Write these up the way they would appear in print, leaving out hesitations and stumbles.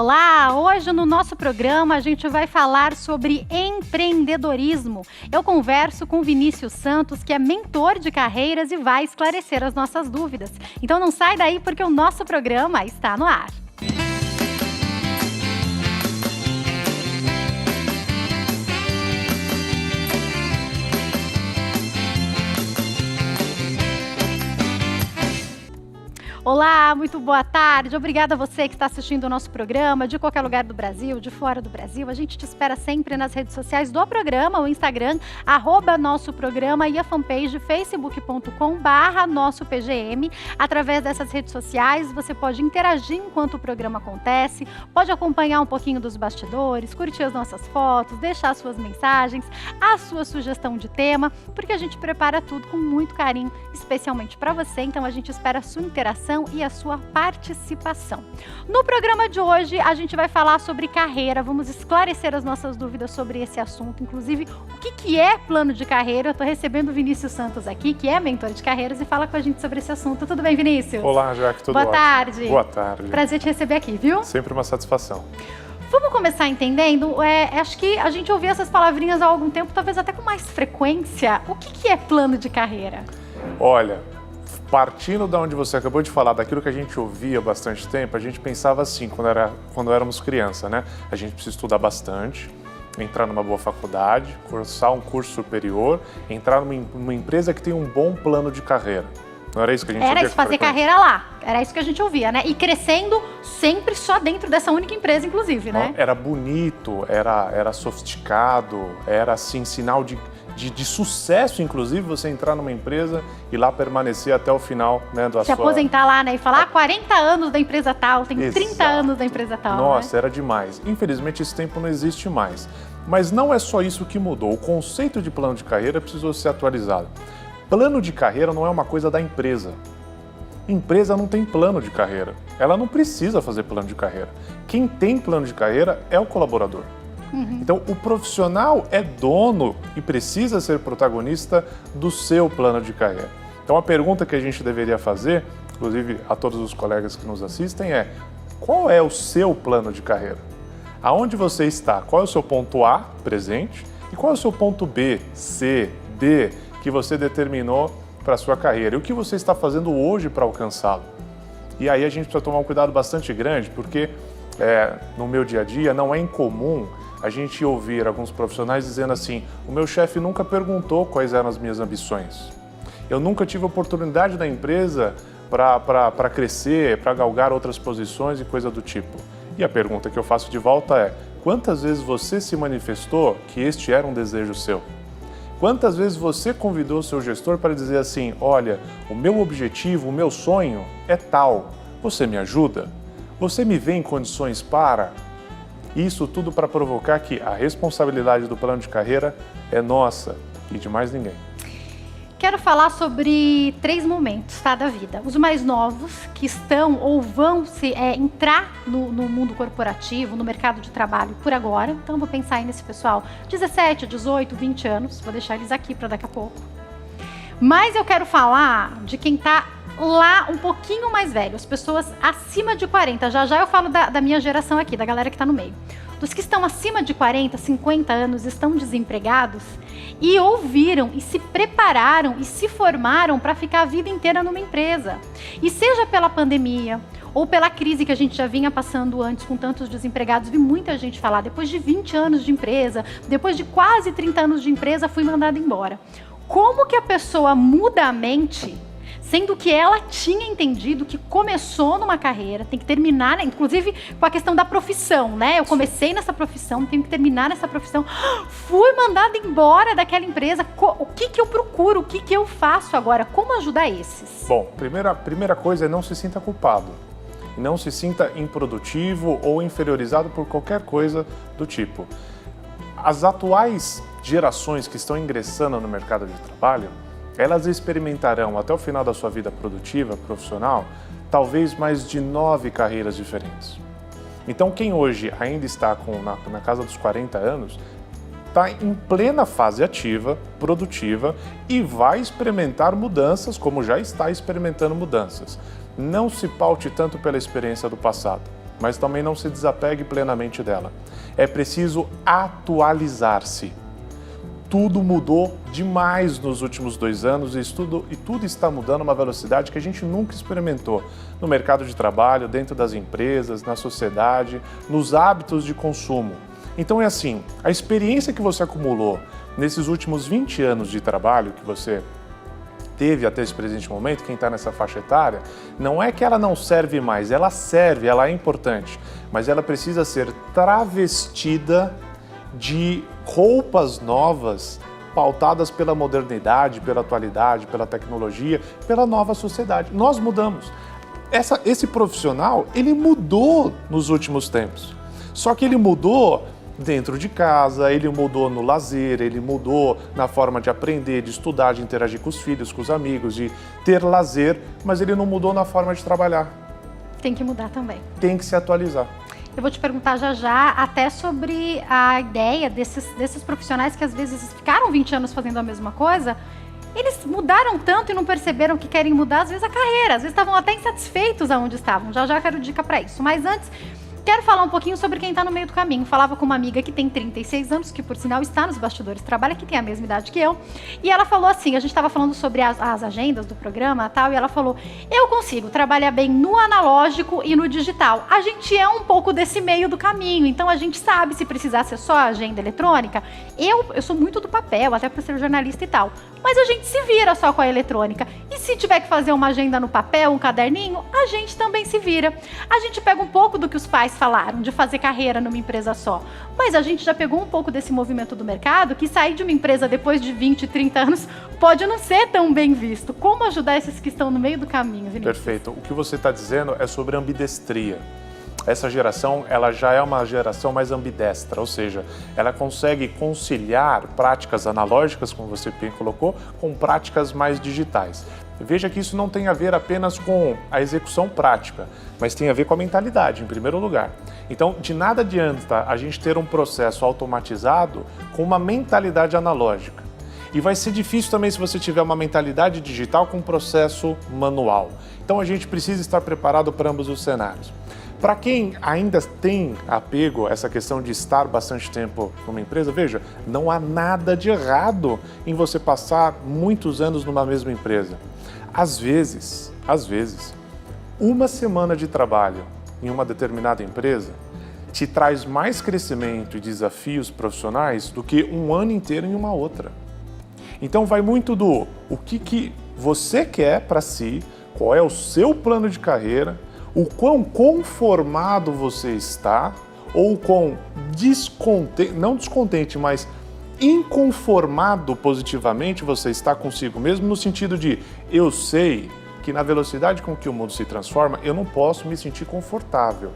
Olá, hoje no nosso programa a gente vai falar sobre empreendedorismo. Eu converso com Vinícius Santos, que é mentor de carreiras e vai esclarecer as nossas dúvidas. Então não sai daí porque o nosso programa está no ar. Olá, muito boa tarde. Obrigada a você que está assistindo o nosso programa, de qualquer lugar do Brasil, de fora do Brasil. A gente te espera sempre nas redes sociais do programa, o Instagram, @nossoprograma e a fanpage facebook.com/nossopgm. Através dessas redes sociais, você pode interagir enquanto o programa acontece, pode acompanhar um pouquinho dos bastidores, curtir as nossas fotos, deixar suas mensagens, a sua sugestão de tema, porque a gente prepara tudo com muito carinho, especialmente para você. Então a gente espera a sua interação e a sua participação. No programa de hoje, a gente vai falar sobre carreira, vamos esclarecer as nossas dúvidas sobre esse assunto, inclusive o que é plano de carreira. Eu estou recebendo o Vinícius Santos aqui, que é mentor de carreiras e fala com a gente sobre esse assunto. Tudo bem, Vinícius? Olá, Jaque, tudo ótimo? Boa tarde. Boa tarde. Prazer te receber aqui, viu? Sempre uma satisfação. Vamos começar entendendo, acho que a gente ouviu essas palavrinhas há algum tempo, talvez até com mais frequência. O que é plano de carreira? Olha, partindo da onde você acabou de falar, daquilo que a gente ouvia há bastante tempo, a gente pensava assim, quando éramos criança, né? A gente precisa estudar bastante, entrar numa boa faculdade, cursar um curso superior, entrar numa empresa que tem um bom plano de carreira. Não era isso que a gente ouvia? Era isso, fazer carreira lá. Era isso que a gente ouvia, né? E crescendo sempre só dentro dessa única empresa, inclusive, né? Era bonito, era sofisticado, era assim, sinal de sucesso, inclusive, você entrar numa empresa e lá permanecer até o final, né, da Se aposentar lá, né, e falar 40 anos da empresa tal, tem Exato. 30 anos da empresa tal. Nossa, né? era demais. Infelizmente, esse tempo não existe mais. Mas não é só isso que mudou. O conceito de plano de carreira precisou ser atualizado. Plano de carreira não é uma coisa da empresa. Empresa não tem plano de carreira. Ela não precisa fazer plano de carreira. Quem tem plano de carreira é o colaborador. Então, o profissional é dono e precisa ser protagonista do seu plano de carreira. Então, a pergunta que a gente deveria fazer, inclusive a todos os colegas que nos assistem, é: qual é o seu plano de carreira? Aonde você está? Qual é o seu ponto A, presente, e qual é o seu ponto B, C, D, que você determinou para a sua carreira? E o que você está fazendo hoje para alcançá-lo? E aí a gente precisa tomar um cuidado bastante grande, porque no meu dia a dia não é incomum a gente ouvir alguns profissionais dizendo assim: o meu chefe nunca perguntou quais eram as minhas ambições. Eu nunca tive oportunidade na empresa para crescer, para galgar outras posições e coisa do tipo. E a pergunta que eu faço de volta é: quantas vezes você se manifestou que este era um desejo seu? Quantas vezes você convidou o seu gestor para dizer assim: olha, o meu objetivo, o meu sonho é tal, você me ajuda? Você me vê em condições para? Isso tudo para provocar que a responsabilidade do plano de carreira é nossa e de mais ninguém. Quero falar sobre 3 momentos, tá, da vida. Os mais novos, que estão ou vão entrar no mundo corporativo, no mercado de trabalho por agora. Então, vou pensar aí nesse pessoal 17, 18, 20 anos. Vou deixar eles aqui para daqui a pouco. Mas eu quero falar de quem está lá um pouquinho mais velho, as pessoas acima de 40. Já eu falo da minha geração aqui, da galera que está no meio. Dos que estão acima de 40, 50 anos, estão desempregados e ouviram e se prepararam e se formaram para ficar a vida inteira numa empresa. E seja pela pandemia ou pela crise que a gente já vinha passando antes com tantos desempregados, vi muita gente falar: depois de 20 anos de empresa, depois de quase 30 anos de empresa, fui mandada embora. Como que a pessoa muda a mente, sendo que ela tinha entendido que começou numa carreira, tem que terminar, inclusive com a questão da profissão, né? Eu comecei nessa profissão, tenho que terminar nessa profissão, fui mandada embora daquela empresa, o que eu procuro, o que eu faço agora? Como ajudar esses? Bom, primeira coisa é não se sinta culpado. Não se sinta improdutivo ou inferiorizado por qualquer coisa do tipo. As atuais gerações que estão ingressando no mercado de trabalho, elas experimentarão até o final da sua vida produtiva, profissional, talvez mais de 9 carreiras diferentes. Então, quem hoje ainda está na casa dos 40 anos, está em plena fase ativa, produtiva e vai experimentar mudanças, como já está experimentando mudanças. Não se paute tanto pela experiência do passado. mas também não se desapegue plenamente dela. É preciso atualizar-se. Tudo mudou demais nos últimos 2 anos e tudo está mudando a uma velocidade que a gente nunca experimentou no mercado de trabalho, dentro das empresas, na sociedade, nos hábitos de consumo. Então é assim, a experiência que você acumulou nesses últimos 20 anos de trabalho que você teve até esse presente momento, quem está nessa faixa etária, não é que ela não serve mais, ela serve, ela é importante, mas ela precisa ser travestida de roupas novas, pautadas pela modernidade, pela atualidade, pela tecnologia, pela nova sociedade. Nós mudamos. Esse profissional, ele mudou nos últimos tempos. Só que ele mudou dentro de casa, ele mudou no lazer, ele mudou na forma de aprender, de estudar, de interagir com os filhos, com os amigos, de ter lazer, mas ele não mudou na forma de trabalhar. Tem que mudar também. Tem que se atualizar. Eu vou te perguntar já até sobre a ideia desses profissionais que às vezes ficaram 20 anos fazendo a mesma coisa. Eles mudaram tanto e não perceberam que querem mudar, às vezes, a carreira. Às vezes estavam até insatisfeitos aonde estavam. Já quero dica para isso. Mas antes, quero falar um pouquinho sobre quem está no meio do caminho. Falava com uma amiga que tem 36 anos, que por sinal está nos bastidores, trabalha, que tem a mesma idade que eu. E ela falou assim, a gente estava falando sobre as agendas do programa e tal, e ela falou, eu consigo trabalhar bem no analógico e no digital. A gente é um pouco desse meio do caminho, então a gente sabe se precisar ser só agenda eletrônica. Eu sou muito do papel, até para ser jornalista e tal. Mas a gente se vira só com a eletrônica. E se tiver que fazer uma agenda no papel, um caderninho, a gente também se vira. A gente pega um pouco do que os pais falaram, de fazer carreira numa empresa só. Mas a gente já pegou um pouco desse movimento do mercado, que sair de uma empresa depois de 20, 30 anos pode não ser tão bem visto. Como ajudar esses que estão no meio do caminho, Vinícius? Perfeito. O que você está dizendo é sobre ambidestria. Essa geração, ela já é uma geração mais ambidestra, ou seja, ela consegue conciliar práticas analógicas, como você bem colocou, com práticas mais digitais. Veja que isso não tem a ver apenas com a execução prática, mas tem a ver com a mentalidade, em primeiro lugar. Então, de nada adianta a gente ter um processo automatizado com uma mentalidade analógica. E vai ser difícil também se você tiver uma mentalidade digital com um processo manual. Então, a gente precisa estar preparado para ambos os cenários. Para quem ainda tem apego a essa questão de estar bastante tempo numa empresa, veja, não há nada de errado em você passar muitos anos numa mesma empresa. Às vezes, uma semana de trabalho em uma determinada empresa te traz mais crescimento e desafios profissionais do que um ano inteiro em uma outra. Então vai muito do o que você quer para si, qual é o seu plano de carreira, o quão conformado você está, ou quão descontente, não descontente, mas inconformado positivamente você está consigo mesmo, no sentido de eu sei que na velocidade com que o mundo se transforma, eu não posso me sentir confortável.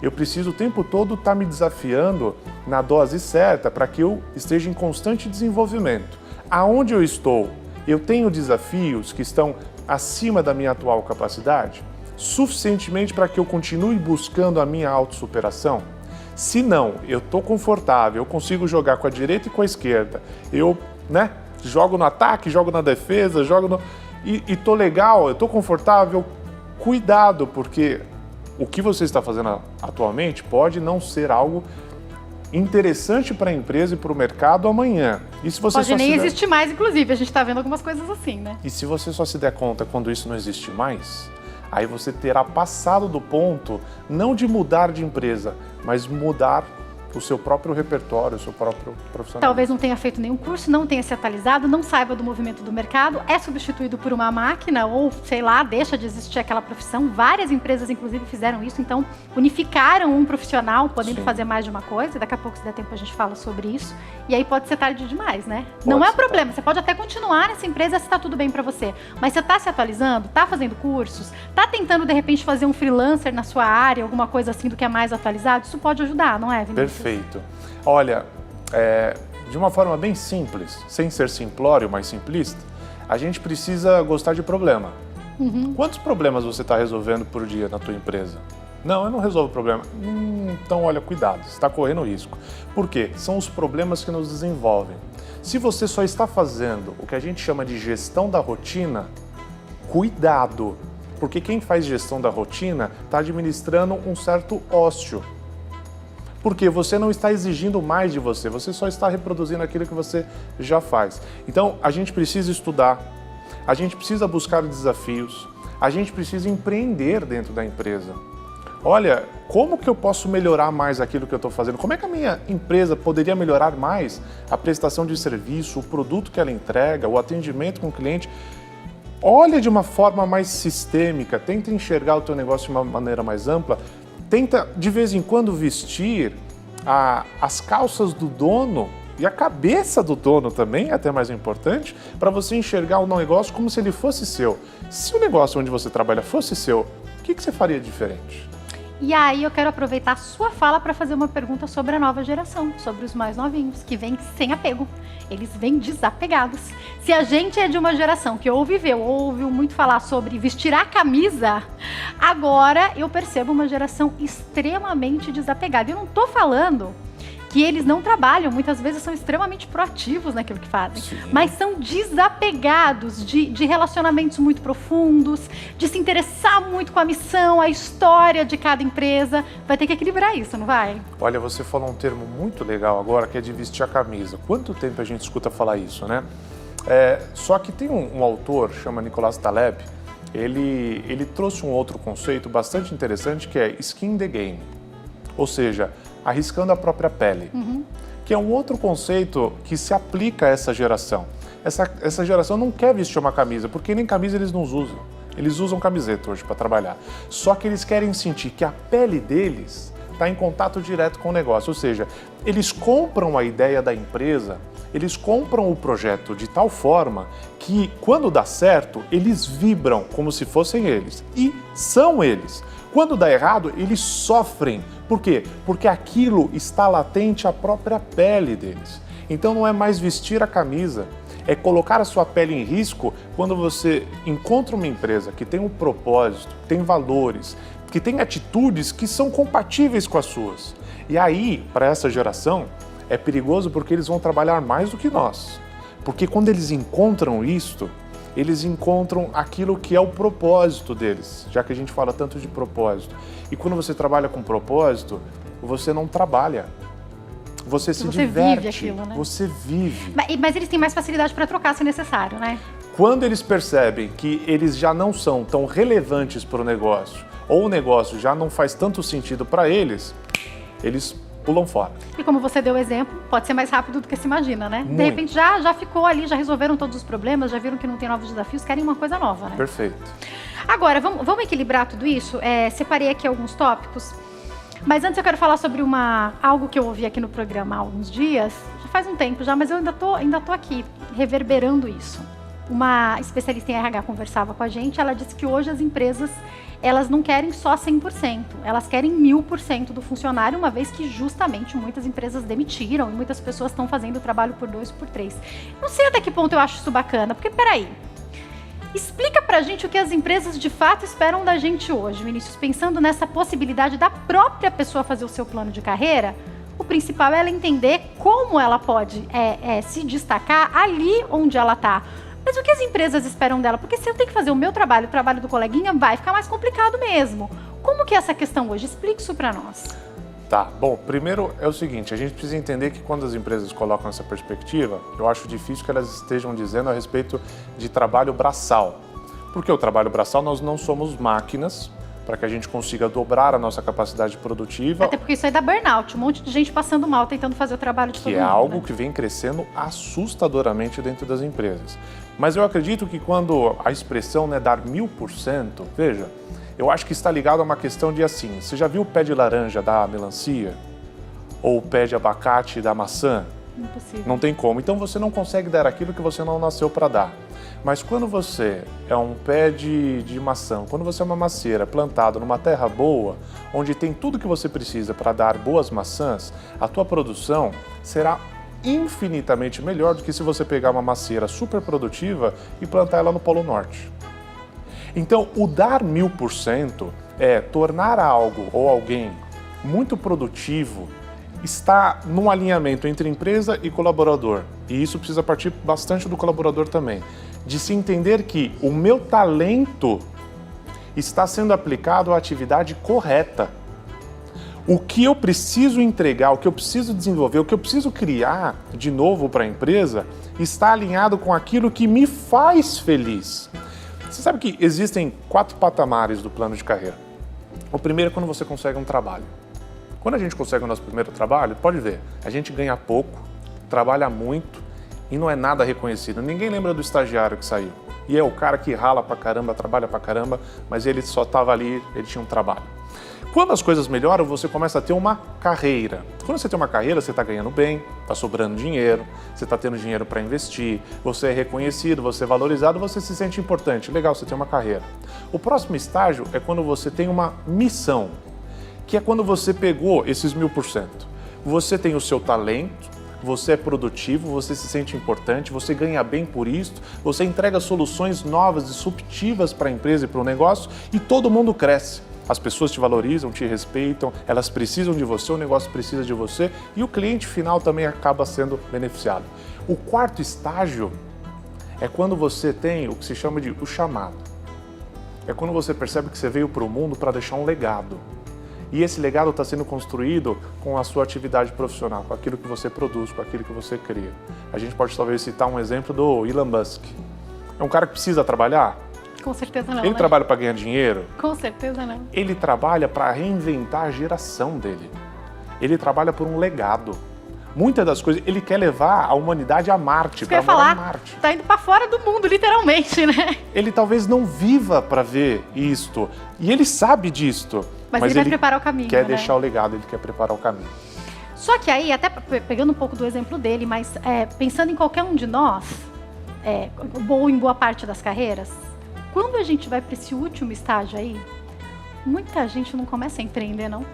Eu preciso o tempo todo estar me desafiando na dose certa para que eu esteja em constante desenvolvimento. Aonde eu estou, eu tenho desafios que estão acima da minha atual capacidade? Suficientemente para que eu continue buscando a minha autossuperação? Se não, eu estou confortável, eu consigo jogar com a direita e com a esquerda, eu jogo no ataque, jogo na defesa, e estou legal, eu estou confortável, cuidado, porque o que você está fazendo atualmente pode não ser algo interessante para a empresa e para o mercado amanhã. E se você pode nem existir mais, inclusive, a gente está vendo algumas coisas assim, né? E se você só se der conta quando isso não existe mais, aí você terá passado do ponto não de mudar de empresa, mas mudar o seu próprio repertório, o seu próprio profissional. Talvez não tenha feito nenhum curso, não tenha se atualizado, não saiba do movimento do mercado, é substituído por uma máquina ou, sei lá, deixa de existir aquela profissão. Várias empresas, inclusive, fizeram isso, então unificaram um profissional, podendo fazer mais de uma coisa. Daqui a pouco, se der tempo, a gente fala sobre isso. E aí pode ser tarde demais, né? Não é um problema, você pode até continuar nessa empresa se está tudo bem para você. Mas você está se atualizando, está fazendo cursos, está tentando, de repente, fazer um freelancer na sua área, alguma coisa assim do que é mais atualizado, isso pode ajudar, não é, Vinícius? Perfeito. Olha, de uma forma bem simples, sem ser simplório, mas simplista, a gente precisa gostar de problema. Quantos problemas você está resolvendo por dia na tua empresa? Não, eu não resolvo problema. Então, olha, cuidado, você está correndo risco. Por quê? São os problemas que nos desenvolvem. Se você só está fazendo o que a gente chama de gestão da rotina, cuidado. Porque quem faz gestão da rotina está administrando um certo ócio. Porque você não está exigindo mais de você, você só está reproduzindo aquilo que você já faz. Então, a gente precisa estudar, a gente precisa buscar desafios, a gente precisa empreender dentro da empresa. Olha, como que eu posso melhorar mais aquilo que eu estou fazendo? Como é que a minha empresa poderia melhorar mais a prestação de serviço, o produto que ela entrega, o atendimento com o cliente? Olha de uma forma mais sistêmica, tenta enxergar o teu negócio de uma maneira mais ampla, tenta de vez em quando vestir as calças do dono e a cabeça do dono também, é até mais importante, para você enxergar o negócio como se ele fosse seu. Se o negócio onde você trabalha fosse seu, o que você faria diferente? E aí eu quero aproveitar a sua fala para fazer uma pergunta sobre a nova geração, sobre os mais novinhos, que vêm sem apego. Eles vêm desapegados. Se a gente é de uma geração que ouviu muito falar sobre vestir a camisa, agora eu percebo uma geração extremamente desapegada. Eu não estou falando que eles não trabalham, muitas vezes são extremamente proativos naquilo que fazem, Sim. Mas são desapegados de relacionamentos muito profundos, de se interessar muito com a missão, a história de cada empresa. Vai ter que equilibrar isso, não vai? Olha, você falou um termo muito legal agora, que é de vestir a camisa. Quanto tempo a gente escuta falar isso, né? Só que tem um autor, chama Nicolas Taleb, ele trouxe um outro conceito bastante interessante, que é skin the game. Ou seja, arriscando a própria pele, que é um outro conceito que se aplica a essa geração. Essa geração não quer vestir uma camisa, porque nem camisa eles não usam. Eles usam camiseta hoje para trabalhar. Só que eles querem sentir que a pele deles está em contato direto com o negócio. Ou seja, eles compram a ideia da empresa, eles compram o projeto de tal forma que, quando dá certo, eles vibram como se fossem eles. E são eles. Quando dá errado, eles sofrem. Por quê? Porque aquilo está latente à própria pele deles. Então não é mais vestir a camisa, é colocar a sua pele em risco quando você encontra uma empresa que tem um propósito, tem valores, que tem atitudes que são compatíveis com as suas. E aí, para essa geração, é perigoso porque eles vão trabalhar mais do que nós. Porque quando eles encontram isto, eles encontram aquilo que é o propósito deles, já que a gente fala tanto de propósito. E quando você trabalha com propósito, você não trabalha. Você se diverte, vive aquilo, né? Você vive. Mas eles têm mais facilidade para trocar se necessário, né? Quando eles percebem que eles já não são tão relevantes para o negócio, ou o negócio já não faz tanto sentido para eles pulam fora. E como você deu o exemplo, pode ser mais rápido do que se imagina, né? Muito. De repente já ficou ali, já resolveram todos os problemas, já viram que não tem novos desafios, querem uma coisa nova, né? Perfeito. Agora, vamos equilibrar tudo isso? Separei aqui alguns tópicos, mas antes eu quero falar sobre algo que eu ouvi aqui no programa há alguns dias, já faz um tempo já, mas eu ainda tô aqui reverberando isso. Uma especialista em RH conversava com a gente, ela disse que hoje as empresas, elas não querem só 100%, elas querem 1000% do funcionário, uma vez que justamente muitas empresas demitiram e muitas pessoas estão fazendo o trabalho por 2, por 3. Não sei até que ponto eu acho isso bacana, porque peraí, explica pra gente o que as empresas de fato esperam da gente hoje, Vinícius, pensando nessa possibilidade da própria pessoa fazer o seu plano de carreira. O principal é ela entender como ela pode se destacar ali onde ela está. Mas o que as empresas esperam dela? Porque se eu tenho que fazer o meu trabalho, o trabalho do coleguinha, vai ficar mais complicado mesmo. Como que é essa questão hoje? Explique isso para nós. Tá, bom, primeiro é o seguinte, a gente precisa entender que quando as empresas colocam essa perspectiva, eu acho difícil que elas estejam dizendo a respeito de trabalho braçal. Porque o trabalho braçal, nós não somos máquinas para que a gente consiga dobrar a nossa capacidade produtiva. Até porque isso aí dá burnout, um monte de gente passando mal, tentando fazer o trabalho de todo mundo. Que é algo, né? Que vem crescendo assustadoramente dentro das empresas. Mas eu acredito que quando a expressão dar 1000%, veja, eu acho que está ligado a uma questão de assim, você já viu o pé de laranja da melancia? Ou o pé de abacate da maçã? Impossível. Não tem como. Então você não consegue dar aquilo que você não nasceu para dar. Mas quando você é um pé de maçã, quando você é uma macieira plantado numa terra boa, onde tem tudo que você precisa para dar boas maçãs, a tua produção será infinitamente melhor do que se você pegar uma macieira super produtiva e plantar ela no Polo Norte. Então, o dar 1000% é tornar algo ou alguém muito produtivo, está num alinhamento entre empresa e colaborador. E isso precisa partir bastante do colaborador também. De se entender que o meu talento está sendo aplicado à atividade correta. O que eu preciso entregar, o que eu preciso desenvolver, o que eu preciso criar de novo para a empresa está alinhado com aquilo que me faz feliz. Você sabe que existem 4 patamares do plano de carreira. O primeiro é quando você consegue um trabalho. Quando a gente consegue o nosso primeiro trabalho, pode ver, a gente ganha pouco, trabalha muito e não é nada reconhecido. Ninguém lembra do estagiário que saiu. E é o cara que rala pra caramba, trabalha pra caramba, mas ele só estava ali, ele tinha um trabalho. Quando as coisas melhoram, você começa a ter uma carreira. Quando você tem uma carreira, você está ganhando bem, está sobrando dinheiro, você está tendo dinheiro para investir, você é reconhecido, você é valorizado, você se sente importante. Legal, você tem uma carreira. O próximo estágio é quando você tem uma missão, que é quando você pegou esses 1000%. Você tem o seu talento, você é produtivo, você se sente importante, você ganha bem por isso, você entrega soluções novas, disruptivas para a empresa e para o negócio e todo mundo cresce. As pessoas te valorizam, te respeitam, elas precisam de você, o negócio precisa de você e o cliente final também acaba sendo beneficiado. O quarto estágio é quando você tem o que se chama de o chamado. É quando você percebe que você veio para o mundo para deixar um legado. E esse legado está sendo construído com a sua atividade profissional, com aquilo que você produz, com aquilo que você cria. A gente pode talvez citar um exemplo do Elon Musk. É um cara que precisa trabalhar? Com certeza não. Ele trabalha para ganhar dinheiro? Com certeza não. Ele trabalha para reinventar a geração dele. Ele trabalha por um legado. Muitas das coisas, ele quer levar a humanidade a Marte, para morar em Marte. Tá indo para fora do mundo, literalmente, né? Ele talvez não viva para ver isto. E ele sabe disto. Mas ele vai preparar o caminho, quer né? deixar o legado, ele quer preparar o caminho. Só que aí, até pegando um pouco do exemplo dele, mas pensando em qualquer um de nós, ou em boa parte das carreiras, quando a gente vai para esse último estágio aí, muita gente não começa a empreender, não.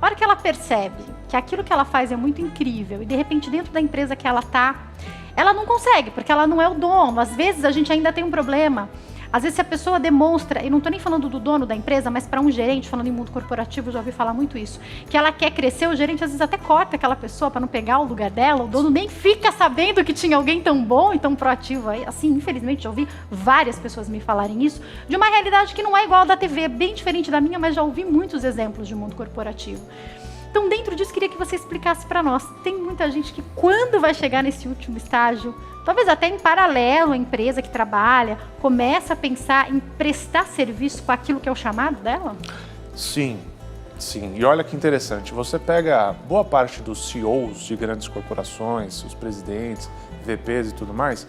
A hora que ela percebe que aquilo que ela faz é muito incrível e de repente dentro da empresa que ela tá, ela não consegue, porque ela não é o dono. Às vezes a gente ainda tem um problema. Às vezes se a pessoa demonstra, e não estou nem falando do dono da empresa, mas para um gerente, falando em mundo corporativo, eu já ouvi falar muito isso, que ela quer crescer, o gerente às vezes até corta aquela pessoa para não pegar o lugar dela, o dono nem fica sabendo que tinha alguém tão bom e tão proativo aí. Assim, infelizmente, já ouvi várias pessoas me falarem isso, de uma realidade que não é igual a da TV, é bem diferente da minha, mas já ouvi muitos exemplos de mundo corporativo. Então, dentro disso, queria que você explicasse para nós. Tem muita gente que, quando vai chegar nesse último estágio, talvez até em paralelo à empresa que trabalha, começa a pensar em prestar serviço com aquilo que é o chamado dela? Sim, sim. E olha que interessante, você pega boa parte dos CEOs de grandes corporações, os presidentes, VPs e tudo mais,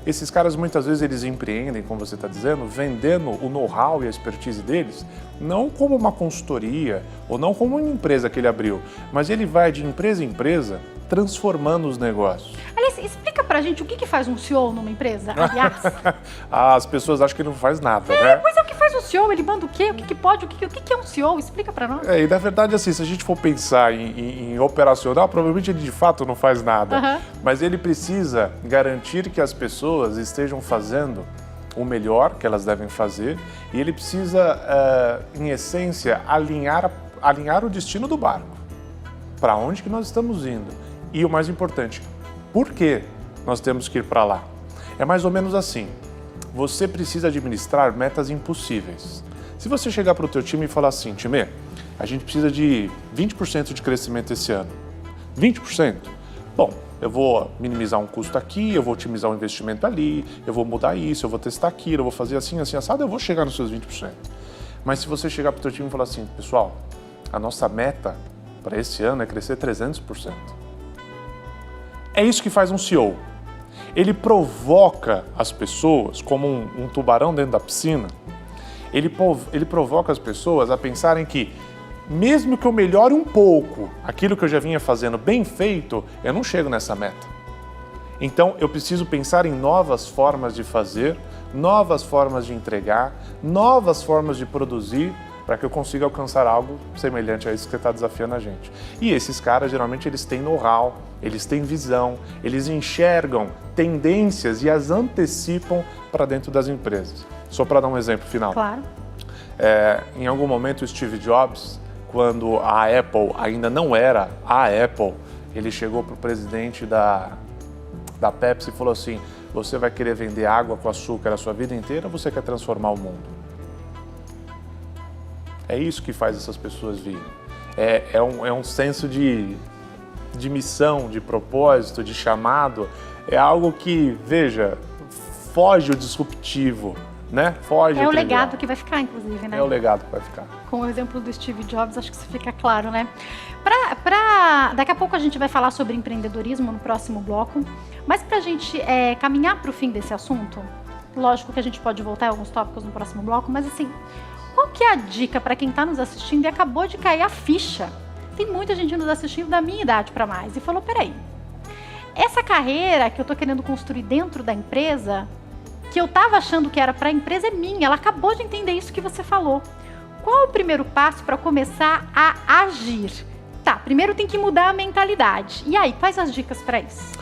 esses caras muitas vezes eles empreendem, como você está dizendo, vendendo o know-how e a expertise deles, não como uma consultoria ou não como uma empresa que ele abriu, mas ele vai de empresa em empresa transformando os negócios. Aliás, explica pra gente o que faz um CEO numa empresa, aliás. As pessoas acham que ele não faz nada, né? Pois é, o que faz um CEO? Ele manda o quê? O que pode? O que é um CEO? Explica pra nós. E na verdade, assim, se a gente for pensar em operacional, provavelmente ele de fato não faz nada. Mas ele precisa garantir que as pessoas estejam fazendo o melhor que elas devem fazer e ele precisa, em essência, alinhar o destino do barco. Para onde que nós estamos indo? E o mais importante, por que nós temos que ir para lá? É mais ou menos assim, você precisa administrar metas impossíveis. Se você chegar para o teu time e falar assim, time, a gente precisa de 20% de crescimento esse ano. 20%? Bom, eu vou minimizar um custo aqui, eu vou otimizar um investimento ali, eu vou mudar isso, eu vou testar aquilo, eu vou fazer assim, assim, assado, eu vou chegar nos seus 20%. Mas se você chegar para o teu time e falar assim, pessoal, a nossa meta para esse ano é crescer 300%. É isso que faz um CEO. Ele provoca as pessoas como um tubarão dentro da piscina. Ele provoca as pessoas a pensarem que, mesmo que eu melhore um pouco aquilo que eu já vinha fazendo bem feito, eu não chego nessa meta. Então, eu preciso pensar em novas formas de fazer, novas formas de entregar, novas formas de produzir, para que eu consiga alcançar algo semelhante a isso que você está desafiando a gente. E esses caras, geralmente, eles têm know-how, eles têm visão, eles enxergam tendências e as antecipam para dentro das empresas. Só para dar um exemplo final. Claro. Em algum momento, o Steve Jobs, quando a Apple ainda não era a Apple, ele chegou para o presidente da Pepsi e falou assim, você vai querer vender água com açúcar a sua vida inteira ou você quer transformar o mundo? É isso que faz essas pessoas virem. É um senso de missão, de propósito, de chamado. É algo que, veja, foge o disruptivo, né? Foge É o legado que vai ficar, inclusive, né? É o legado que vai ficar. Com o exemplo do Steve Jobs, acho que isso fica claro, né? Daqui a pouco a gente vai falar sobre empreendedorismo no próximo bloco, mas para a gente caminhar para o fim desse assunto, lógico que a gente pode voltar a alguns tópicos no próximo bloco, mas assim, qual que é a dica para quem está nos assistindo e acabou de cair a ficha? Tem muita gente nos assistindo da minha idade para mais e falou, peraí, essa carreira que eu estou querendo construir dentro da empresa, que eu estava achando que era para a empresa, é minha, ela acabou de entender isso que você falou. Qual é o primeiro passo para começar a agir? Tá, primeiro tem que mudar a mentalidade. E aí, quais as dicas para isso?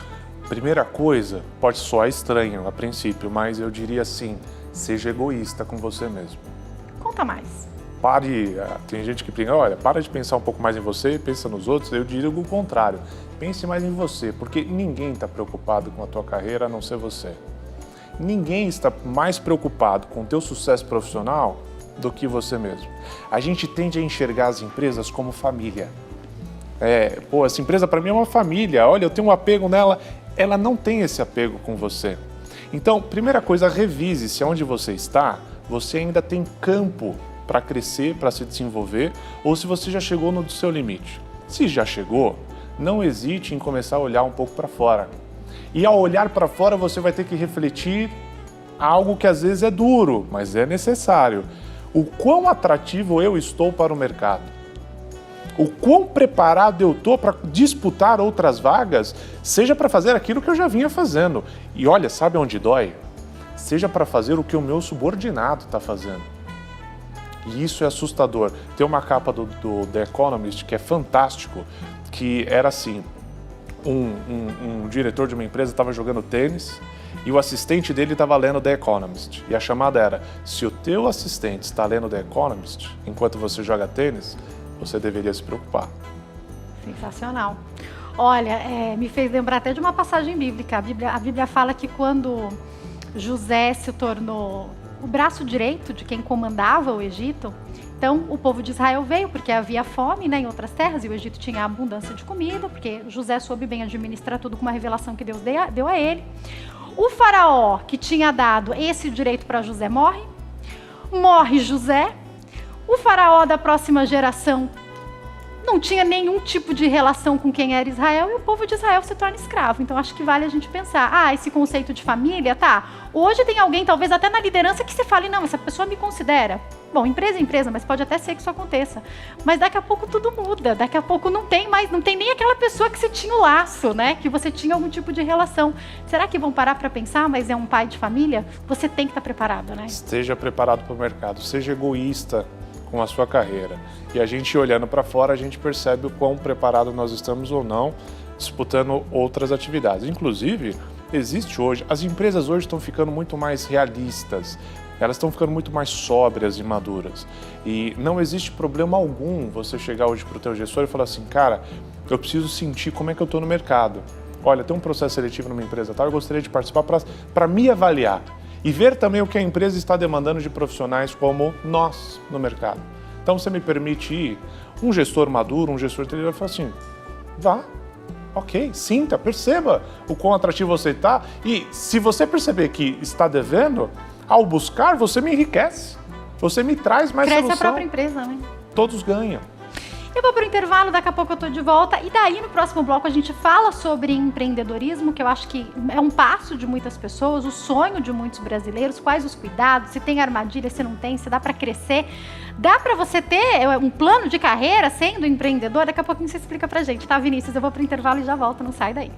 Primeira coisa, pode soar estranho a princípio, mas eu diria assim, seja egoísta com você mesmo. Conta mais. Tem gente que pensa, olha, para de pensar um pouco mais em você, pensa nos outros. Eu digo o contrário, pense mais em você, porque ninguém está preocupado com a tua carreira a não ser você. Ninguém está mais preocupado com o teu sucesso profissional do que você mesmo. A gente tende a enxergar as empresas como família. Essa empresa para mim é uma família, olha, eu tenho um apego nela. Ela não tem esse apego com você. Então, primeira coisa, revise se onde você está, você ainda tem campo para crescer, para se desenvolver, ou se você já chegou no seu limite. Se já chegou, não hesite em começar a olhar um pouco para fora. E ao olhar para fora, você vai ter que refletir algo que às vezes é duro, mas é necessário. O quão atrativo eu estou para o mercado? O quão preparado eu estou para disputar outras vagas, seja para fazer aquilo que eu já vinha fazendo. E olha, sabe onde dói? Seja para fazer o que o meu subordinado está fazendo. E isso é assustador. Tem uma capa do The Economist que é fantástico, que era assim, um diretor de uma empresa estava jogando tênis e o assistente dele estava lendo The Economist. E a chamada era, se o teu assistente está lendo The Economist enquanto você joga tênis, você deveria se preocupar. Sensacional. Olha, me fez lembrar até de uma passagem bíblica. A Bíblia fala que quando José se tornou o braço direito de quem comandava o Egito, então o povo de Israel veio porque havia fome, né, em outras terras, e o Egito tinha abundância de comida, porque José soube bem administrar tudo com uma revelação que Deus deu a ele. O faraó que tinha dado esse direito para José morre José. O faraó da próxima geração não tinha nenhum tipo de relação com quem era Israel, e o povo de Israel se torna escravo. Então acho que vale a gente pensar, esse conceito de família, tá, hoje tem alguém, talvez até na liderança, que você fale, não, essa pessoa me considera. Bom, empresa é empresa, mas pode até ser que isso aconteça. Mas daqui a pouco tudo muda, daqui a pouco não tem nem aquela pessoa que você tinha o laço, né, que você tinha algum tipo de relação. Será que vão parar para pensar, mas é um pai de família? Você tem que estar preparado, né? Esteja preparado para o mercado, seja egoísta com a sua carreira. E a gente olhando para fora, a gente percebe o quão preparado nós estamos ou não disputando outras atividades. Inclusive, existe hoje, as empresas hoje estão ficando muito mais realistas, elas estão ficando muito mais sóbrias e maduras. E não existe problema algum você chegar hoje para o teu gestor e falar assim, cara, eu preciso sentir como é que eu estou no mercado. Olha, tem um processo seletivo numa empresa tal, eu gostaria de participar para me avaliar. E ver também o que a empresa está demandando de profissionais como nós no mercado. Então, você me permite ir, um gestor maduro, um gestor inteligente, fala assim, vá, ok, sinta, perceba o quão atrativo você está. E se você perceber que está devendo, ao buscar, você me enriquece. Você me traz mais solução. Cresce a própria empresa, né? Todos ganham. Eu vou para o intervalo, daqui a pouco eu estou de volta. E daí, no próximo bloco, a gente fala sobre empreendedorismo, que eu acho que é um passo de muitas pessoas, o sonho de muitos brasileiros, quais os cuidados, se tem armadilha, se não tem, se dá para crescer. Dá para você ter um plano de carreira sendo empreendedor? Daqui a pouquinho você explica pra gente, tá, Vinícius? Eu vou para o intervalo e já volto, não sai daí.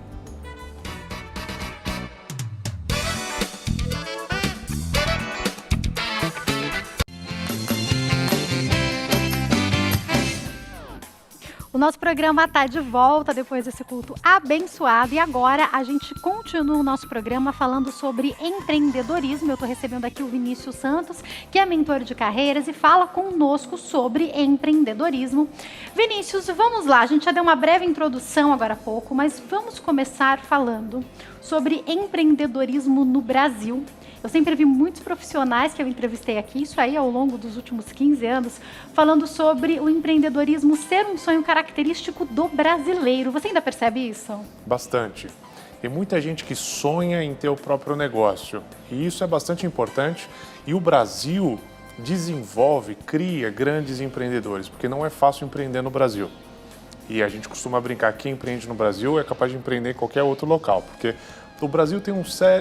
O nosso programa está de volta depois desse culto abençoado e agora a gente continua o nosso programa falando sobre empreendedorismo. Eu estou recebendo aqui o Vinícius Santos, que é mentor de carreiras e fala conosco sobre empreendedorismo. Vinícius, vamos lá, a gente já deu uma breve introdução agora há pouco, mas vamos começar falando sobre empreendedorismo no Brasil. Eu sempre vi muitos profissionais que eu entrevistei aqui, isso aí ao longo dos últimos 15 anos, falando sobre o empreendedorismo ser um sonho característico do brasileiro. Você ainda percebe isso? Bastante. Tem muita gente que sonha em ter o próprio negócio. E isso é bastante importante. E o Brasil desenvolve, cria grandes empreendedores, porque não é fácil empreender no Brasil. E a gente costuma brincar que quem empreende no Brasil é capaz de empreender em qualquer outro local, porque o Brasil tem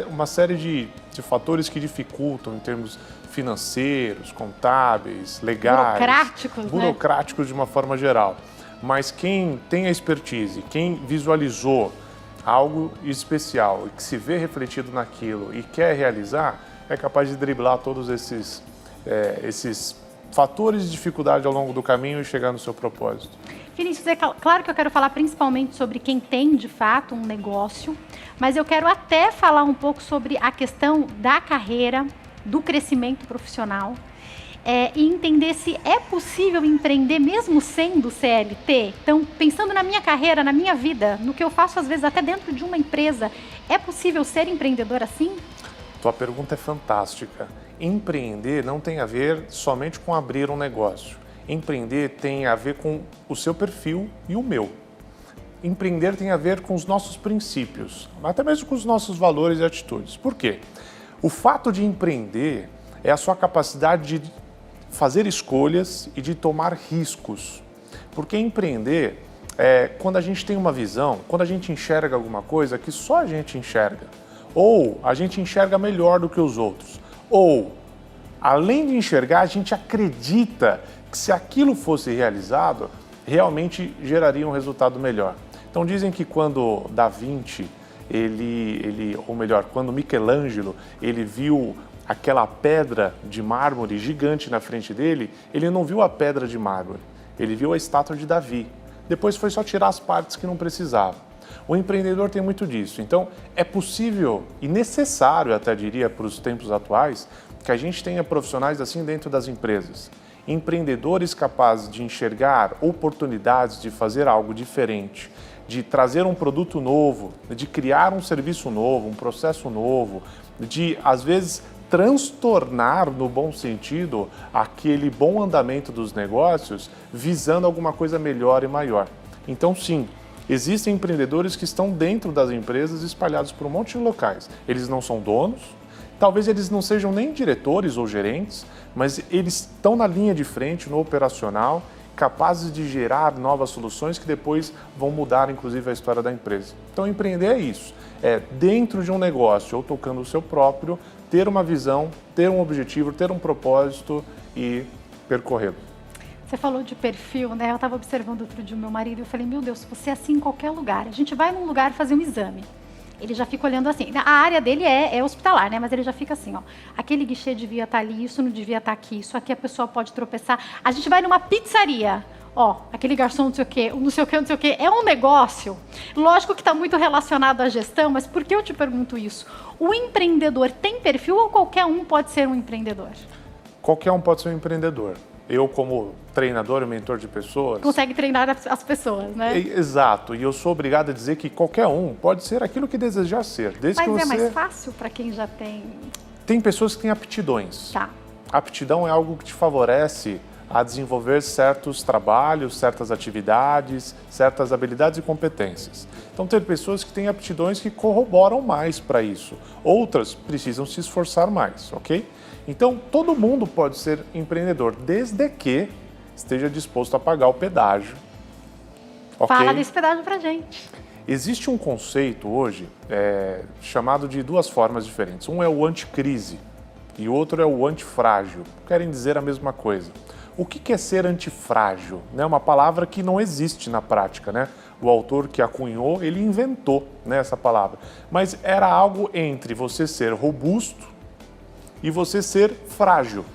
uma série de fatores que dificultam em termos financeiros, contábeis, legais, burocráticos de uma forma geral. Mas quem tem a expertise, quem visualizou algo especial e que se vê refletido naquilo e quer realizar, é capaz de driblar todos esses fatores de dificuldade ao longo do caminho e chegar no seu propósito. Vinícius, é claro que eu quero falar principalmente sobre quem tem, de fato, um negócio, mas eu quero até falar um pouco sobre a questão da carreira, do crescimento profissional, e entender se é possível empreender mesmo sendo CLT. Então, pensando na minha carreira, na minha vida, no que eu faço às vezes até dentro de uma empresa, é possível ser empreendedor assim? Tua pergunta é fantástica. Empreender não tem a ver somente com abrir um negócio. Empreender tem a ver com o seu perfil e o meu. Empreender tem a ver com os nossos princípios, até mesmo com os nossos valores e atitudes. Por quê? O fato de empreender é a sua capacidade de fazer escolhas e de tomar riscos. Porque empreender é quando a gente tem uma visão, quando a gente enxerga alguma coisa que só a gente enxerga. Ou a gente enxerga melhor do que os outros. Ou, além de enxergar, a gente acredita que se aquilo fosse realizado, realmente geraria um resultado melhor. Então dizem que quando Da Vinci, ou melhor, quando Michelangelo, ele viu aquela pedra de mármore gigante na frente dele, ele não viu a pedra de mármore, ele viu a estátua de Davi. Depois foi só tirar as partes que não precisava. O empreendedor tem muito disso. Então, é possível e necessário, até diria, para os tempos atuais, que a gente tenha profissionais assim dentro das empresas. Empreendedores capazes de enxergar oportunidades de fazer algo diferente, de trazer um produto novo, de criar um serviço novo, um processo novo, de, às vezes, transtornar, no bom sentido, aquele bom andamento dos negócios, visando alguma coisa melhor e maior. Então, sim, existem empreendedores que estão dentro das empresas espalhados por um monte de locais. Eles não são donos, talvez eles não sejam nem diretores ou gerentes, mas eles estão na linha de frente, no operacional, capazes de gerar novas soluções que depois vão mudar, inclusive, a história da empresa. Então, empreender é isso. É dentro de um negócio ou tocando o seu próprio, ter uma visão, ter um objetivo, ter um propósito e percorrê-lo. Você falou de perfil, né? Eu estava observando outro dia o meu marido e eu falei, meu Deus, você é assim em qualquer lugar. A gente vai num lugar fazer um exame. Ele já fica olhando assim. A área dele é hospitalar, né? Mas ele já fica assim, ó. Aquele guichê devia estar ali, isso não devia estar aqui, isso aqui a pessoa pode tropeçar. A gente vai numa pizzaria. Ó, aquele garçom não sei o quê, não sei o quê, não sei o quê. É um negócio. Lógico que está muito relacionado à gestão, mas por que eu te pergunto isso? O empreendedor tem perfil ou qualquer um pode ser um empreendedor? Qualquer um pode ser um empreendedor. Eu, como treinador e mentor de pessoas... Consegue treinar as pessoas, né? Exato. E eu sou obrigado a dizer que qualquer um pode ser aquilo que desejar ser. Desde Mas que você... é mais fácil para quem já tem... Tem pessoas que têm aptidões. Tá. Aptidão é algo que te favorece a desenvolver certos trabalhos, certas atividades, certas habilidades e competências. Então, tem pessoas que têm aptidões que corroboram mais para isso. Outras precisam se esforçar mais, ok? Então, todo mundo pode ser empreendedor, desde que esteja disposto a pagar o pedágio. Okay? Fala desse pedágio pra gente. Existe um conceito hoje chamado de duas formas diferentes. Um é o anticrise e o outro é o antifrágil. Querem dizer a mesma coisa. O que é ser antifrágil? É uma palavra que não existe na prática, né? O autor que a cunhou, ele inventou, né, essa palavra. Mas era algo entre você ser robusto e você ser frágil.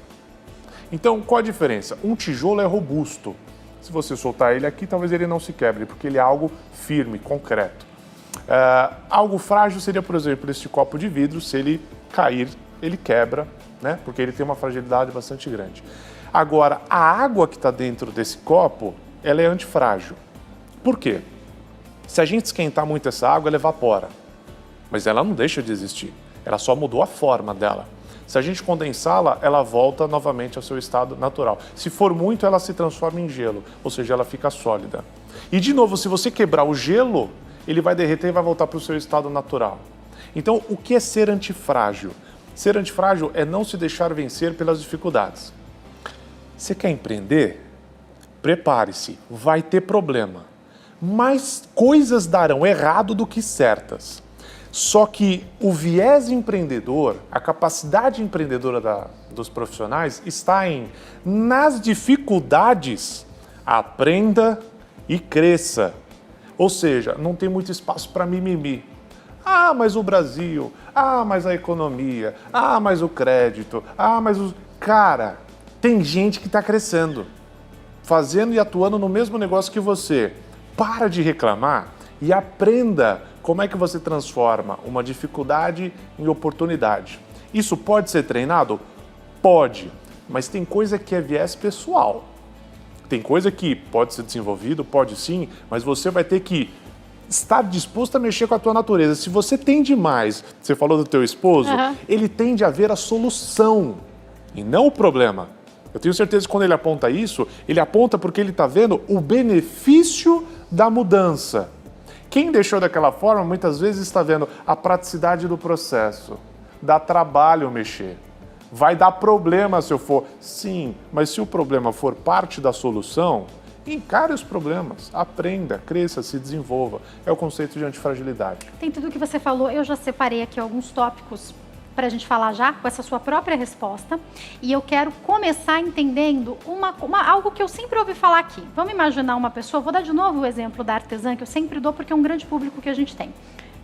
Então, qual a diferença? Um tijolo é robusto. Se você soltar ele aqui, talvez ele não se quebre, porque ele é algo firme, concreto. Algo frágil seria, por exemplo, este copo de vidro. Se ele cair, ele quebra, né? Porque ele tem uma fragilidade bastante grande. Agora, a água que está dentro desse copo, ela é antifrágil. Por quê? Se a gente esquentar muito essa água, ela evapora. Mas ela não deixa de existir. Ela só mudou a forma dela. Se a gente condensá-la, ela volta novamente ao seu estado natural. Se for muito, ela se transforma em gelo, ou seja, ela fica sólida. E de novo, se você quebrar o gelo, ele vai derreter e vai voltar para o seu estado natural. Então, o que é ser antifrágil? Ser antifrágil é não se deixar vencer pelas dificuldades. Você quer empreender? Prepare-se, vai ter problema. Mais coisas darão errado do que certas. Só que o viés empreendedor, a capacidade empreendedora dos profissionais está nas dificuldades, aprenda e cresça. Ou seja, não tem muito espaço para mimimi. Ah, mas o Brasil, ah, mas a economia, ah, mas o crédito, ah, mas o... Cara, tem gente que está crescendo, fazendo e atuando no mesmo negócio que você. Para de reclamar e aprenda como é que você transforma uma dificuldade em oportunidade. Isso pode ser treinado? Pode, mas tem coisa que é viés pessoal. Tem coisa que pode ser desenvolvido, pode sim, mas você vai ter que estar disposto a mexer com a tua natureza. Se você tem demais, você falou do teu esposo, ele tende a ver a solução e não o problema. Eu tenho certeza que quando ele aponta isso, ele aponta porque ele está vendo o benefício da mudança. Quem deixou daquela forma, muitas vezes está vendo a praticidade do processo. Dá trabalho mexer. Vai dar problema se eu for. Sim, mas se o problema for parte da solução, encare os problemas, aprenda, cresça, se desenvolva. É o conceito de antifragilidade. Tem tudo o que você falou, eu já separei aqui alguns tópicos para a gente falar já com essa sua própria resposta. E eu quero começar entendendo algo que eu sempre ouvi falar aqui. Vamos imaginar uma pessoa, vou dar de novo o exemplo da artesã, que eu sempre dou porque é um grande público que a gente tem.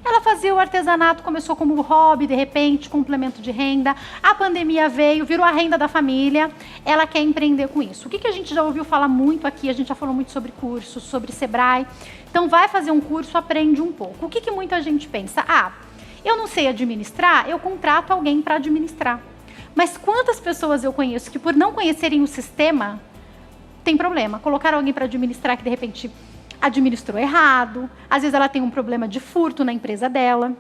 Ela fazia o artesanato, começou como hobby, de repente, complemento de renda. A pandemia veio, virou a renda da família. Ela quer empreender com isso. O que a gente já ouviu falar muito aqui? A gente já falou muito sobre cursos, sobre Sebrae. Então, vai fazer um curso, aprende um pouco. O que muita gente pensa? Ah, eu não sei administrar, eu contrato alguém para administrar. Mas quantas pessoas eu conheço que, por não conhecerem o sistema, tem problema? Colocaram alguém para administrar que, de repente, administrou errado, às vezes ela tem um problema de furto na empresa dela.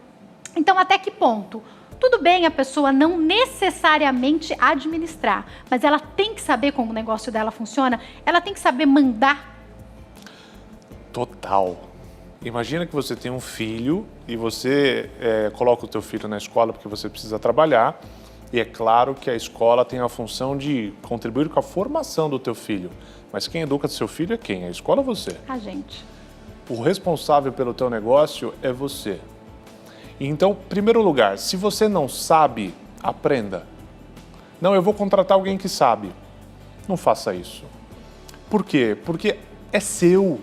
Então, até que ponto? Tudo bem a pessoa não necessariamente administrar, mas ela tem que saber como o negócio dela funciona, ela tem que saber mandar. Total. Imagina que você tem um filho e você coloca o teu filho na escola porque você precisa trabalhar, e é claro que a escola tem a função de contribuir com a formação do teu filho. Mas quem educa seu filho é quem? A escola ou você? A gente. O responsável pelo teu negócio é você. Então, em primeiro lugar, se você não sabe, aprenda. Não, eu vou contratar alguém que sabe. Não faça isso. Por quê? Porque é seu.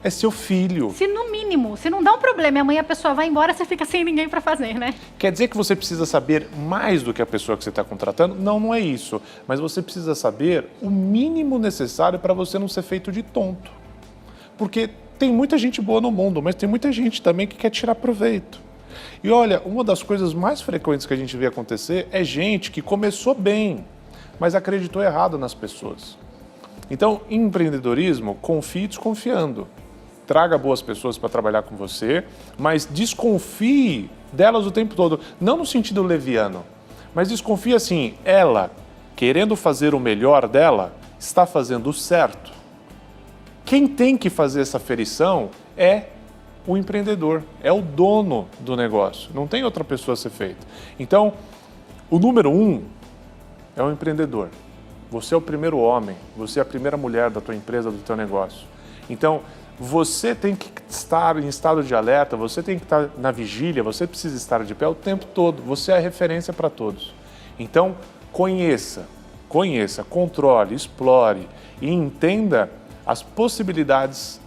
É seu filho. Se no mínimo, se não dá um problema e amanhã a pessoa vai embora, você fica sem ninguém para fazer, né? Quer dizer que você precisa saber mais do que a pessoa que você está contratando? Não, não é isso. Mas você precisa saber o mínimo necessário para você não ser feito de tonto. Porque tem muita gente boa no mundo, mas tem muita gente também que quer tirar proveito. E olha, uma das coisas mais frequentes que a gente vê acontecer é gente que começou bem, mas acreditou errado nas pessoas. Então, em empreendedorismo, confie desconfiando. Traga boas pessoas para trabalhar com você, mas desconfie delas o tempo todo. Não no sentido leviano, mas desconfie assim, ela, querendo fazer o melhor dela, está fazendo o certo. Quem tem que fazer essa aferição é o empreendedor, é o dono do negócio. Não tem outra pessoa a ser feita. Então, o número 1 é o empreendedor. Você é o primeiro homem, você é a primeira mulher da tua empresa, do teu negócio. Então, você tem que estar em estado de alerta, você tem que estar na vigília, você precisa estar de pé o tempo todo, você é a referência para todos. Então, conheça, controle, explore e entenda as possibilidades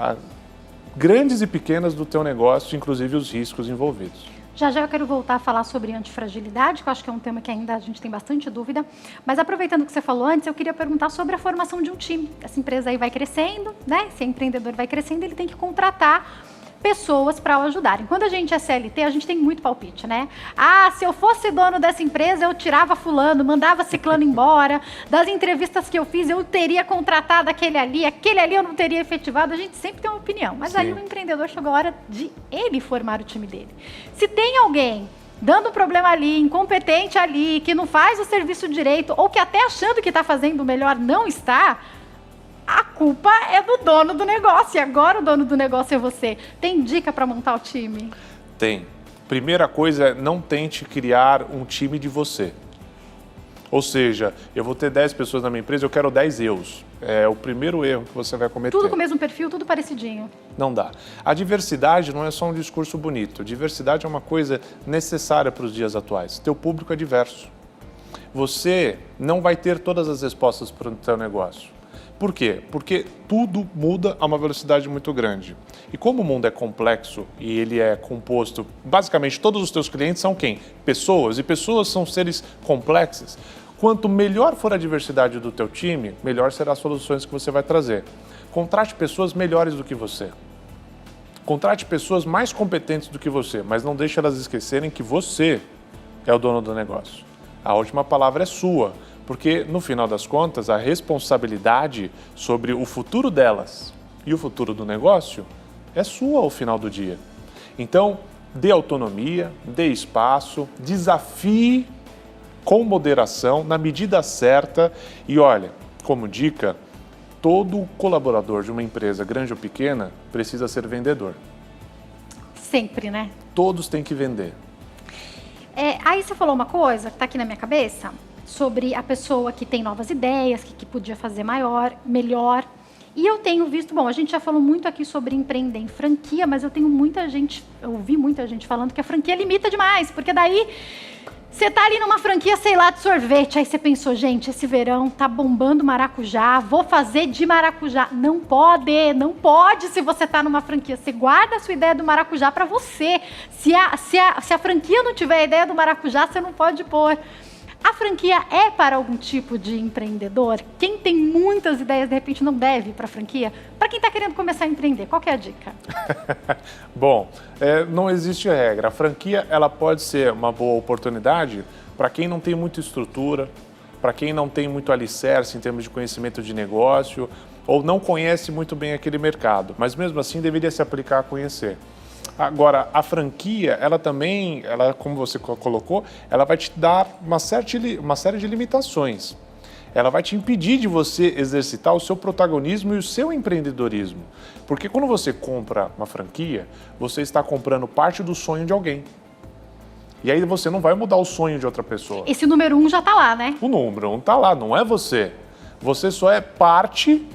grandes e pequenas do teu negócio, inclusive os riscos envolvidos. Já eu quero voltar a falar sobre antifragilidade, que eu acho que é um tema que ainda a gente tem bastante dúvida. Mas aproveitando o que você falou antes, eu queria perguntar sobre a formação de um time. Essa empresa aí vai crescendo, né? Se o empreendedor vai crescendo, ele tem que contratar pessoas para o ajudarem. Quando a gente é CLT, a gente tem muito palpite, né? Ah, se eu fosse dono dessa empresa, eu tirava fulano, mandava ciclano embora. Das entrevistas que eu fiz, eu teria contratado aquele ali eu não teria efetivado. A gente sempre tem uma opinião. Mas Sim. Aí o empreendedor chegou a hora de ele formar o time dele. Se tem alguém dando problema ali, incompetente ali, que não faz o serviço direito, ou que até achando que está fazendo o melhor não está, a culpa é do dono do negócio. E agora o dono do negócio é você. Tem dica para montar o time? Tem. Primeira coisa é não tente criar um time de você. Ou seja, eu vou ter 10 pessoas na minha empresa, eu quero 10 eus. É o primeiro erro que você vai cometer. Tudo com o mesmo perfil, tudo parecidinho. Não dá. A diversidade não é só um discurso bonito. Diversidade é uma coisa necessária para os dias atuais. Teu público é diverso. Você não vai ter todas as respostas para o teu negócio. Por quê? Porque tudo muda a uma velocidade muito grande. E como o mundo é complexo e ele é composto, basicamente todos os teus clientes são quem? Pessoas, e pessoas são seres complexos. Quanto melhor for a diversidade do teu time, melhor serão as soluções que você vai trazer. Contrate pessoas melhores do que você. Contrate pessoas mais competentes do que você, mas não deixe elas esquecerem que você é o dono do negócio. A última palavra é sua. Porque, no final das contas, a responsabilidade sobre o futuro delas e o futuro do negócio é sua ao final do dia. Então, dê autonomia, dê espaço, desafie com moderação, na medida certa. E olha, como dica, todo colaborador de uma empresa, grande ou pequena, precisa ser vendedor. Sempre, né? Todos têm que vender. Aí você falou uma coisa que está aqui na minha cabeça, sobre a pessoa que tem novas ideias, que podia fazer melhor. E eu tenho visto, bom, a gente já falou muito aqui sobre empreender em franquia, mas eu ouvi muita gente falando que a franquia limita demais, porque daí você tá ali numa franquia, sei lá, de sorvete, aí você pensou, gente, esse verão tá bombando maracujá, vou fazer de maracujá. Não pode se você tá numa franquia. Você guarda a sua ideia do maracujá para você. Se a franquia não tiver a ideia do maracujá, você não pode pôr. A franquia é para algum tipo de empreendedor? Quem tem muitas ideias, de repente, não deve ir para a franquia? Para quem está querendo começar a empreender, qual que é a dica? Bom, não existe regra. A franquia ela pode ser uma boa oportunidade para quem não tem muita estrutura, para quem não tem muito alicerce em termos de conhecimento de negócio, ou não conhece muito bem aquele mercado, mas mesmo assim deveria se aplicar a conhecer. Agora, a franquia, ela também, como você colocou, ela vai te dar uma série de limitações. Ela vai te impedir de você exercitar o seu protagonismo e o seu empreendedorismo. Porque quando você compra uma franquia, você está comprando parte do sonho de alguém. E aí você não vai mudar o sonho de outra pessoa. Esse número 1 já está lá, né? O número 1 está lá, não é você. Você só é parte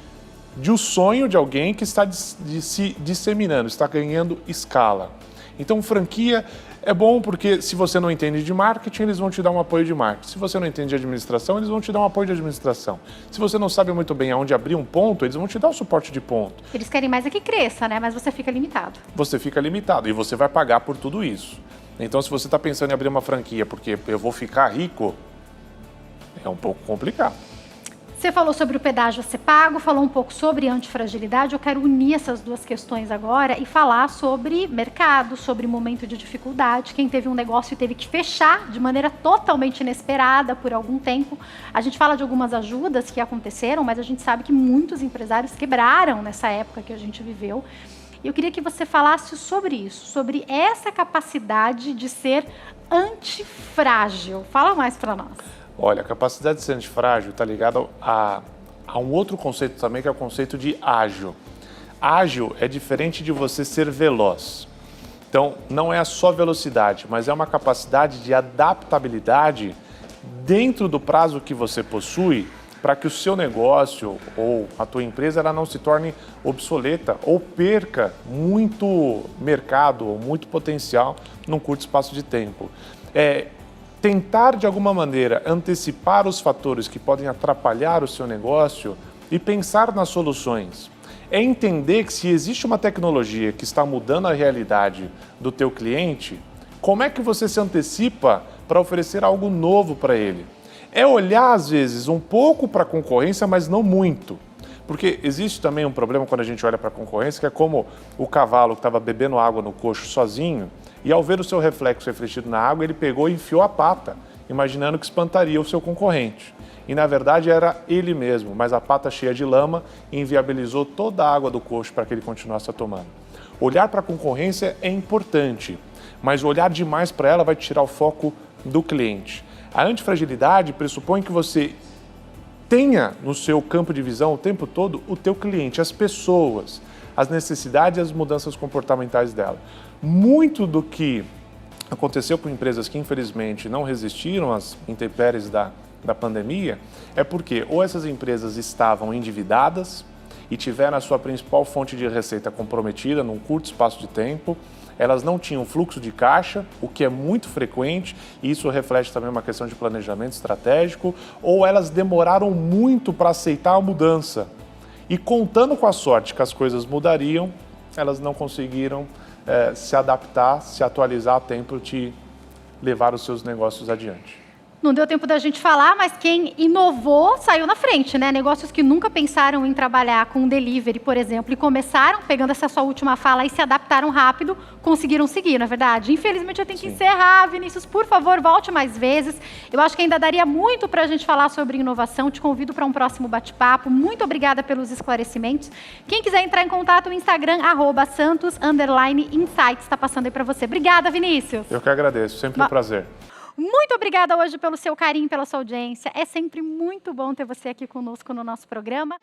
de um sonho de alguém que está se disseminando, está ganhando escala. Então, franquia é bom porque se você não entende de marketing, eles vão te dar um apoio de marketing. Se você não entende de administração, eles vão te dar um apoio de administração. Se você não sabe muito bem aonde abrir um ponto, eles vão te dar o suporte de ponto. Eles querem mais é que cresça, né? Mas você fica limitado. Você fica limitado e você vai pagar por tudo isso. Então, se você está pensando em abrir uma franquia porque eu vou ficar rico, é um pouco complicado. Você falou sobre o pedágio a ser pago, falou um pouco sobre antifragilidade. Eu quero unir essas duas questões agora e falar sobre mercado, sobre momento de dificuldade. Quem teve um negócio e teve que fechar de maneira totalmente inesperada por algum tempo. A gente fala de algumas ajudas que aconteceram, mas a gente sabe que muitos empresários quebraram nessa época que a gente viveu. E eu queria que você falasse sobre isso, sobre essa capacidade de ser antifrágil. Fala mais para nós. Olha, a capacidade de ser antifrágil está ligada a um outro conceito também, que é o conceito de ágil. Ágil é diferente de você ser veloz. Então, não é só velocidade, mas é uma capacidade de adaptabilidade dentro do prazo que você possui para que o seu negócio ou a tua empresa ela não se torne obsoleta ou perca muito mercado ou muito potencial num curto espaço de tempo. Tentar, de alguma maneira, antecipar os fatores que podem atrapalhar o seu negócio e pensar nas soluções. É entender que se existe uma tecnologia que está mudando a realidade do teu cliente, como é que você se antecipa para oferecer algo novo para ele? É olhar, às vezes, um pouco para a concorrência, mas não muito. Porque existe também um problema quando a gente olha para a concorrência, que é como o cavalo que estava bebendo água no coxo sozinho, e ao ver o seu reflexo refletido na água, ele pegou e enfiou a pata, imaginando que espantaria o seu concorrente. E na verdade era ele mesmo, mas a pata cheia de lama inviabilizou toda a água do coxo para que ele continuasse a tomando. Olhar para a concorrência é importante, mas olhar demais para ela vai tirar o foco do cliente. A antifragilidade pressupõe que você tenha no seu campo de visão o tempo todo o teu cliente, as pessoas, as necessidades e as mudanças comportamentais dela. Muito do que aconteceu com empresas que infelizmente não resistiram às intempéries da pandemia é porque ou essas empresas estavam endividadas e tiveram a sua principal fonte de receita comprometida num curto espaço de tempo, elas não tinham fluxo de caixa, o que é muito frequente, e isso reflete também uma questão de planejamento estratégico, ou elas demoraram muito para aceitar a mudança. E contando com a sorte que as coisas mudariam, elas não conseguiram se adaptar, se atualizar a tempo de levar os seus negócios adiante. Não deu tempo da gente falar, mas quem inovou saiu na frente, né? Negócios que nunca pensaram em trabalhar com delivery, por exemplo, e começaram, pegando essa sua última fala, e se adaptaram rápido, conseguiram seguir, não é verdade? Infelizmente eu tenho que encerrar, Vinícius, por favor, volte mais vezes. Eu acho que ainda daria muito para a gente falar sobre inovação, te convido para um próximo bate-papo. Muito obrigada pelos esclarecimentos. Quem quiser entrar em contato, o Instagram, @santos_insights, está passando aí para você. Obrigada, Vinícius. Eu que agradeço, sempre um prazer. Muito obrigada hoje pelo seu carinho, pela sua audiência. É sempre muito bom ter você aqui conosco no nosso programa.